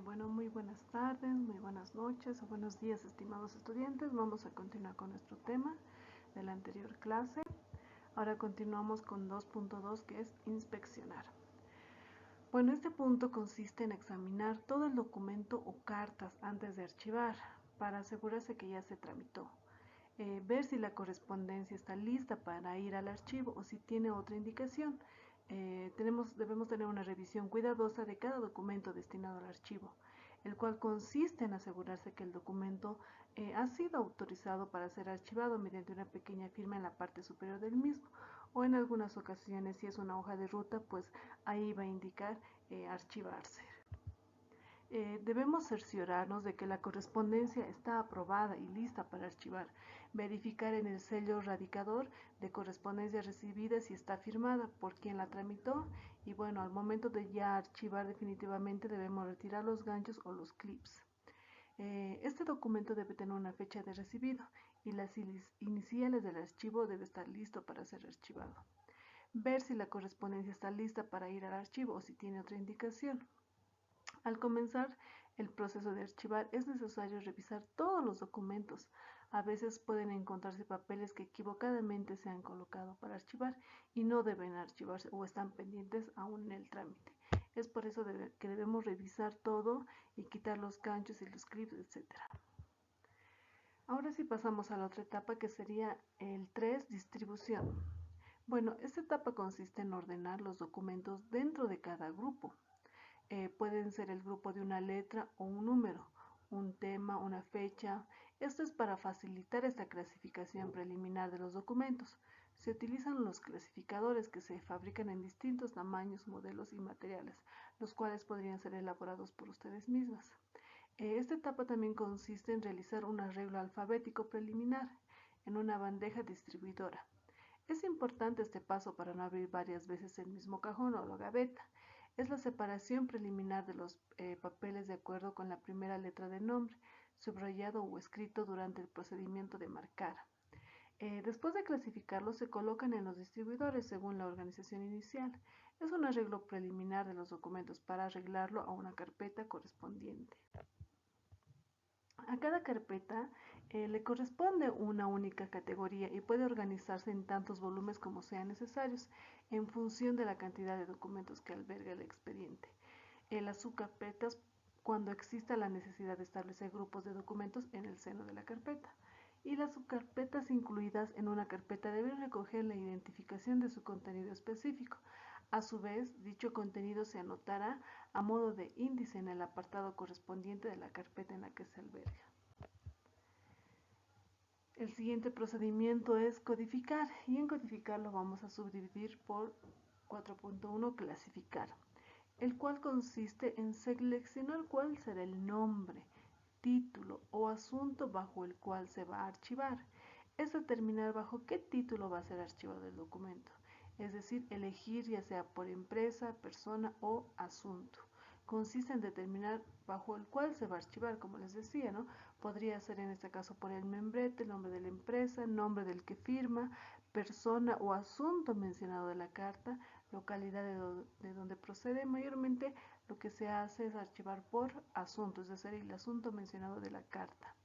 Bueno, muy buenas tardes, muy buenas noches o buenos días, estimados estudiantes. Vamos a continuar con nuestro tema de la anterior clase. Ahora continuamos con 2.2, que es inspeccionar. Bueno, este punto consiste en examinar todo el documento o cartas antes de archivar para asegurarse que ya se tramitó. Ver si la correspondencia está lista para ir al archivo o si tiene otra indicación. Debemos tener una revisión cuidadosa de cada documento destinado al archivo, el cual consiste en asegurarse que el documento ha sido autorizado para ser archivado mediante una pequeña firma en la parte superior del mismo, o en algunas ocasiones, si es una hoja de ruta, pues ahí va a indicar archivarse. Debemos cerciorarnos de que la correspondencia está aprobada y lista para archivar, verificar en el sello radicador de correspondencia recibida si está firmada por quien la tramitó y bueno, al momento de ya archivar definitivamente debemos retirar los ganchos o los clips. Este documento debe tener una fecha de recibido y las iniciales del archivo debe estar listo para ser archivado. Ver si la correspondencia está lista para ir al archivo o si tiene otra indicación. Al comenzar el proceso de archivar es necesario revisar todos los documentos. A veces pueden encontrarse papeles que equivocadamente se han colocado para archivar y no deben archivarse o están pendientes aún en el trámite. Es por eso que debemos revisar todo y quitar los ganchos y los clips, etc. Ahora sí pasamos a la otra etapa, que sería el 3, distribución. Bueno, esta etapa consiste en ordenar los documentos dentro de cada grupo. Pueden ser el grupo de una letra o un número, un tema, una fecha. Esto es para facilitar esta clasificación preliminar de los documentos. Se utilizan los clasificadores que se fabrican en distintos tamaños, modelos y materiales, los cuales podrían ser elaborados por ustedes mismas. Esta etapa también consiste en realizar un arreglo alfabético preliminar en una bandeja distribuidora. Es importante este paso para no abrir varias veces el mismo cajón o la gaveta. Es la separación preliminar de los papeles de acuerdo con la primera letra del nombre, subrayado o escrito durante el procedimiento de marcar. Después de clasificarlos, se colocan en los distribuidores según la organización inicial. Es un arreglo preliminar de los documentos para arreglarlo a una carpeta correspondiente. A cada carpeta le corresponde una única categoría y puede organizarse en tantos volúmenes como sean necesarios en función de la cantidad de documentos que alberga el expediente. Las subcarpetas, cuando exista la necesidad de establecer grupos de documentos en el seno de la carpeta. Y las subcarpetas incluidas en una carpeta deben recoger la identificación de su contenido específico. A su vez, dicho contenido se anotará a modo de índice en el apartado correspondiente de la carpeta en la que se alberga. El siguiente procedimiento es codificar, y en codificar lo vamos a subdividir por 4.1, clasificar, el cual consiste en seleccionar cuál será el nombre, título o asunto bajo el cual se va a archivar. Es determinar bajo qué título va a ser archivado el documento, es decir, elegir ya sea por empresa, persona o asunto. Consiste en determinar bajo el cual se va a archivar, como les decía, ¿no? Podría ser en este caso por el membrete, el nombre de la empresa, nombre del que firma, persona o asunto mencionado de la carta, localidad de donde procede. Mayormente lo que se hace es archivar por asunto, es decir, el asunto mencionado de la carta.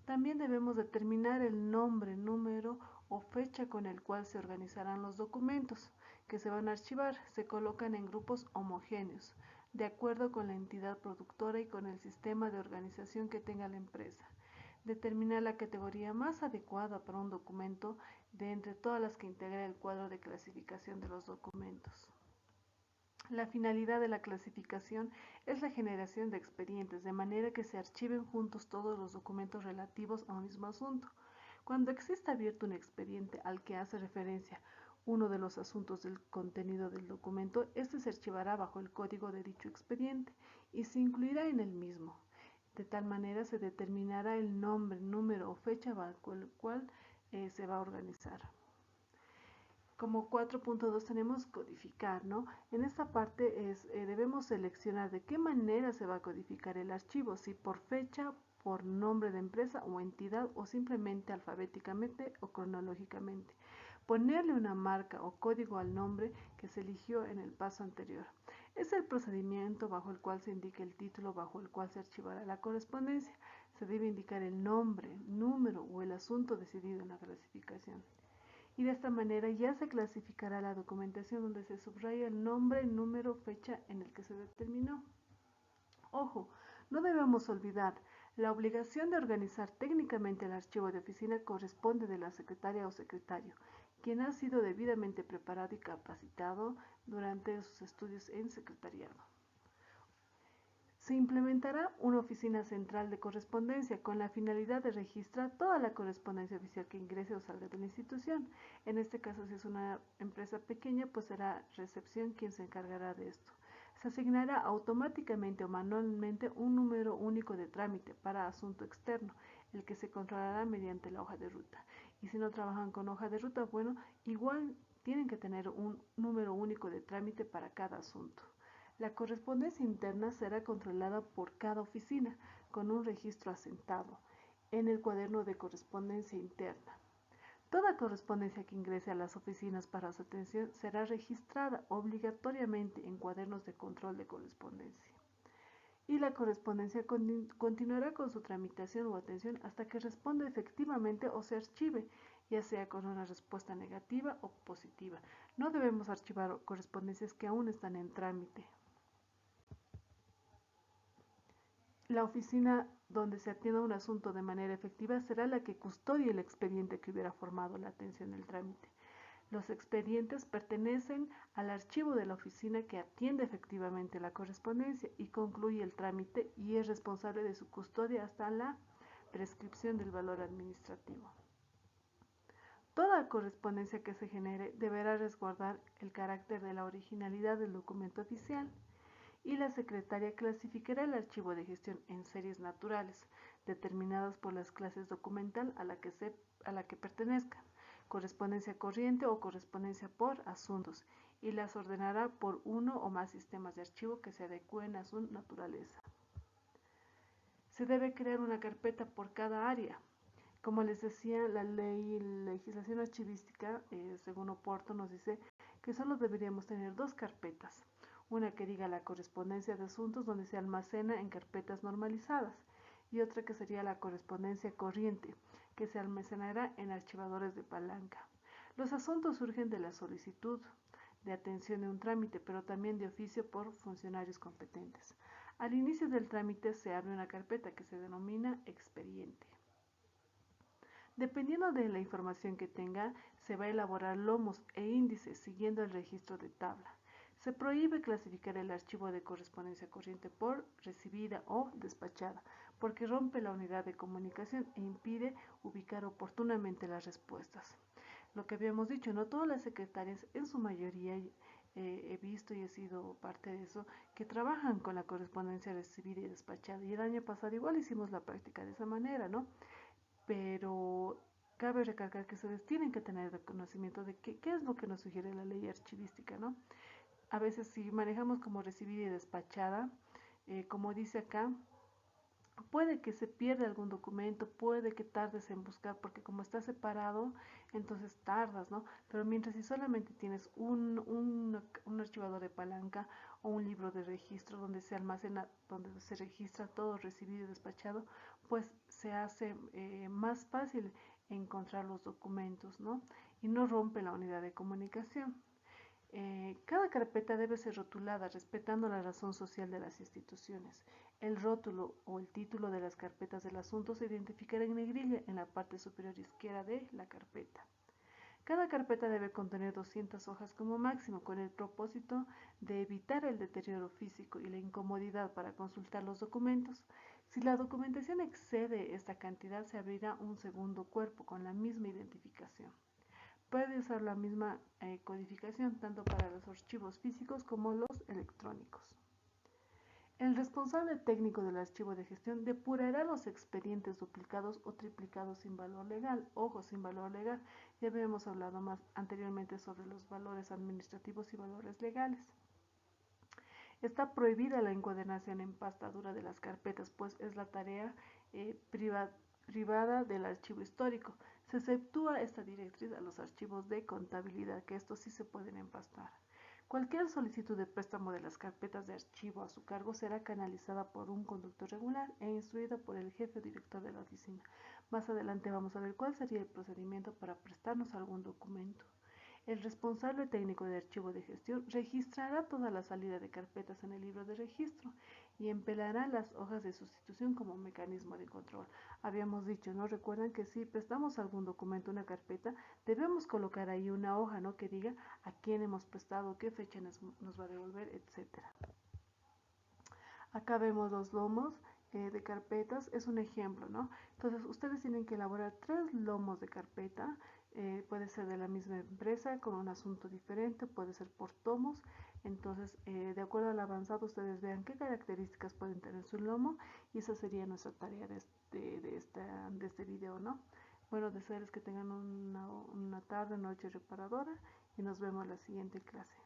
También debemos determinar el nombre, número o fecha con el cual se organizarán los documentos que se van a archivar. Se colocan en grupos homogéneos, de acuerdo con la entidad productora y con el sistema de organización que tenga la empresa. Determinar la categoría más adecuada para un documento de entre todas las que integra el cuadro de clasificación de los documentos. La finalidad de la clasificación es la generación de expedientes, de manera que se archiven juntos todos los documentos relativos a un mismo asunto. Cuando exista abierto un expediente al que hace referencia uno de los asuntos del contenido del documento, este se archivará bajo el código de dicho expediente y se incluirá en el mismo. De tal manera se determinará el nombre, número o fecha bajo el cual se va a organizar. Como 4.2 tenemos codificar, ¿no? En esta parte debemos seleccionar de qué manera se va a codificar el archivo, si por fecha, por nombre de empresa o entidad, o simplemente alfabéticamente o cronológicamente. Ponerle una marca o código al nombre que se eligió en el paso anterior. Es el procedimiento bajo el cual se indica el título bajo el cual se archivará la correspondencia. Se debe indicar el nombre, número o el asunto decidido en la clasificación. Y de esta manera ya se clasificará la documentación donde se subraya el nombre, número, fecha en el que se determinó. Ojo, no debemos olvidar, la obligación de organizar técnicamente el archivo de oficina corresponde de la secretaria o secretario, quien ha sido debidamente preparado y capacitado durante sus estudios en secretariado. Se implementará una oficina central de correspondencia con la finalidad de registrar toda la correspondencia oficial que ingrese o salga de la institución. En este caso, si es una empresa pequeña, pues será recepción quien se encargará de esto. Se asignará automáticamente o manualmente un número único de trámite para asunto externo, el que se controlará mediante la hoja de ruta. Y si no trabajan con hoja de ruta, bueno, igual tienen que tener un número único de trámite para cada asunto. La correspondencia interna será controlada por cada oficina, con un registro asentado en el cuaderno de correspondencia interna. Toda correspondencia que ingrese a las oficinas para su atención será registrada obligatoriamente en cuadernos de control de correspondencia. Y la correspondencia continuará con su tramitación o atención hasta que responda efectivamente o se archive, ya sea con una respuesta negativa o positiva. No debemos archivar correspondencias que aún están en trámite. La oficina donde se atienda un asunto de manera efectiva será la que custodie el expediente que hubiera formado la atención del trámite. Los expedientes pertenecen al archivo de la oficina que atiende efectivamente la correspondencia y concluye el trámite y es responsable de su custodia hasta la prescripción del valor administrativo. Toda correspondencia que se genere deberá resguardar el carácter de la originalidad del documento oficial y la secretaria clasificará el archivo de gestión en series naturales, determinadas por las clases documental a la que pertenezcan, correspondencia corriente o correspondencia por asuntos, y las ordenará por uno o más sistemas de archivo que se adecúen a su naturaleza. Se debe crear una carpeta por cada área. Como les decía, la legislación archivística, según Oporto, nos dice que solo deberíamos tener dos carpetas. Una que diga la correspondencia de asuntos, donde se almacena en carpetas normalizadas, y otra que sería la correspondencia corriente, que se almacenará en archivadores de palanca. Los asuntos surgen de la solicitud de atención de un trámite, pero también de oficio por funcionarios competentes. Al inicio del trámite se abre una carpeta que se denomina expediente. Dependiendo de la información que tenga, se va a elaborar lomos e índices siguiendo el registro de tabla. Se prohíbe clasificar el archivo de correspondencia corriente por recibida o despachada, porque rompe la unidad de comunicación e impide ubicar oportunamente las respuestas. Lo que habíamos dicho, no todas las secretarias, en su mayoría, he visto y he sido parte de eso, que trabajan con la correspondencia recibida y despachada. Y el año pasado igual hicimos la práctica de esa manera, ¿no? Pero cabe recalcar que ustedes tienen que tener conocimiento de qué es lo que nos sugiere la ley archivística, ¿no? A veces si manejamos como recibida y despachada, como dice acá, puede que se pierda algún documento, puede que tardes en buscar, porque como está separado, entonces tardas, ¿no? Pero mientras si solamente tienes un archivador de palanca o un libro de registro donde se almacena, donde se registra todo recibido y despachado, pues se hace más fácil encontrar los documentos, ¿no? Y no rompe la unidad de comunicación. Cada carpeta debe ser rotulada respetando la razón social de las instituciones. El rótulo o el título de las carpetas del asunto se identificará en negrilla en la parte superior izquierda de la carpeta. Cada carpeta debe contener 200 hojas como máximo, con el propósito de evitar el deterioro físico y la incomodidad para consultar los documentos. Si la documentación excede esta cantidad, se abrirá un segundo cuerpo con la misma identificación. Puede usar la misma codificación tanto para los archivos físicos como los electrónicos. El responsable técnico del archivo de gestión depurará los expedientes duplicados o triplicados sin valor legal. Ojo, sin valor legal. Ya habíamos hablado más anteriormente sobre los valores administrativos y valores legales. Está prohibida la encuadernación en pasta dura de las carpetas, pues es la tarea privada del archivo histórico. Se exceptúa esta directriz a los archivos de contabilidad, que estos sí se pueden empastar. Cualquier solicitud de préstamo de las carpetas de archivo a su cargo será canalizada por un conducto regular e instruida por el jefe o director de la oficina. Más adelante vamos a ver cuál sería el procedimiento para prestarnos algún documento. El responsable técnico de archivo de gestión registrará toda la salida de carpetas en el libro de registro y empelará las hojas de sustitución como mecanismo de control. Habíamos dicho, ¿no? Recuerdan que si prestamos algún documento, una carpeta, debemos colocar ahí una hoja, ¿no? Que diga a quién hemos prestado, qué fecha nos va a devolver, etcétera. Acá vemos los lomos de carpetas, es un ejemplo, ¿no? Entonces, ustedes tienen que elaborar 3 lomos de carpeta, puede ser de la misma empresa, con un asunto diferente, puede ser por tomos. Entonces, de acuerdo al avanzado, ustedes vean qué características pueden tener su lomo y esa sería nuestra tarea de este video, ¿no? Bueno, desearles que tengan una tarde, noche reparadora y nos vemos en la siguiente clase.